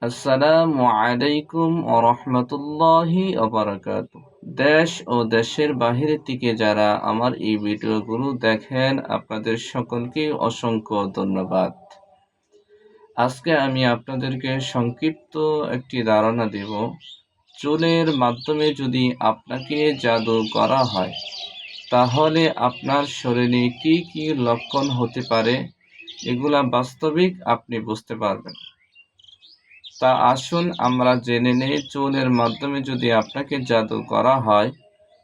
আসসালামু আলাইকুম ওয়া রাহমাতুল্লাহি ওয়া বারাকাতুহু। দেশ ও দেশের বাহিরে থেকে যারা আমার এই ভিডিওগুলো দেখেন, আপনাদের সকলকে অসংখ্য ধন্যবাদ। আজকে আমি আপনাদেরকে সংক্ষিপ্ত একটি ধারণা দেব। চুলের মাধ্যমে যদি আপনাকে জাদু করা হয়, তাহলে আপনার শরীরে কি কি লক্ষণ হতে পারে, এগুলা বাস্তবিক আপনি বুঝতে পারবেন। তা আসুন আমরা জেনে নেই, চুলের মাধ্যমে যদি আপনাকে জাদু করা হয়,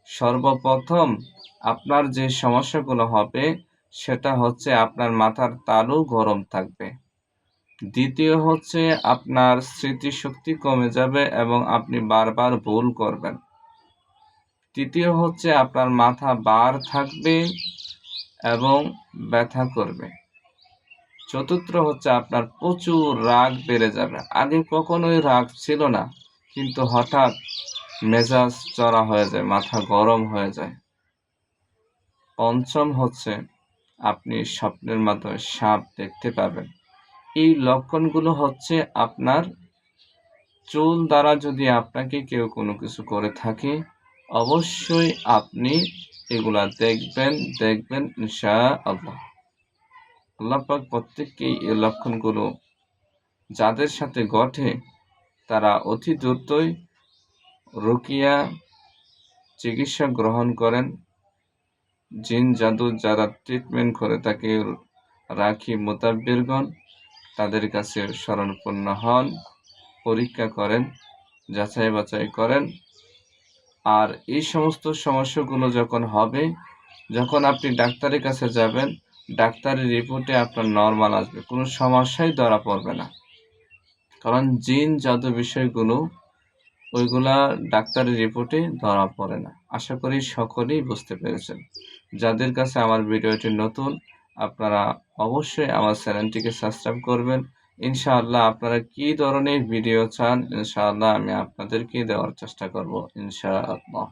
সর্বপ্রথম আপনার যে সমস্যাগুলো হবে সেটা হচ্ছে আপনার মাথার তালু গরম থাকবে। দ্বিতীয় হচ্ছে আপনার স্মৃতিশক্তি কমে যাবে এবং আপনি বারবার ভুল করবেন। তৃতীয় হচ্ছে আপনার মাথা ভার থাকবে এবং ব্যথা করবে। চতুর্থ হচ্ছে আপনার প্রচুর রাগ বেড়ে যাবে। আগে কখনোই রাগ ছিল না, কিন্তু হঠাৎ মেজাজ চড়া হয়ে যায়, মাথা গরম হয়ে যায়। পঞ্চম হচ্ছে আপনি স্বপ্নের মাধ্যমে সাপ দেখতে পাবেন। এই লক্ষণগুলো হচ্ছে আপনার চুল দ্বারা যদি আপনাকে কেউ কোনো কিছু করে থাকে, অবশ্যই আপনি এগুলা দেখবেন ইনশাআল্লাহ। আল্লাহ পাক প্রত্যেককেই এই লক্ষণগুলো যাদের সাথে ঘটে তারা অতি দ্রুতই রুকিয়া চিকিৎসা গ্রহণ করেন। জিন জাদু যারা ট্রিটমেন্ট করে থাকে রাখি মোতাব্বিরগণ, তাদের কাছে শরণাপন্ন হন, পরীক্ষা করেন, যাচাই বাছাই করেন। আর এই সমস্ত সমস্যাগুলো যখন হবে, যখন আপনি ডাক্তারের কাছে যাবেন, ডাক্তারের রিপোর্টে আপনার নর্মাল আসবে, কোনো সমস্যাই ধরা পড়বে না। কারণ জিন জাদু বিষয়গুলো ওইগুলা ডাক্তারের রিপোর্টে ধরা পড়ে না। আশা করি সকলেই বুঝতে পেরেছেন। যাদের কাছে আমার ভিডিওটি নতুন, আপনারা অবশ্যই আমার চ্যানেলটিকে সাবস্ক্রাইব করবেন। ইনশাআল্লাহ আপনারা কি ধরনের ভিডিও চান, ইনশাআল্লাহ আমি আপনাদেরকে দেওয়ার চেষ্টা করব ইনশাআল্লাহ।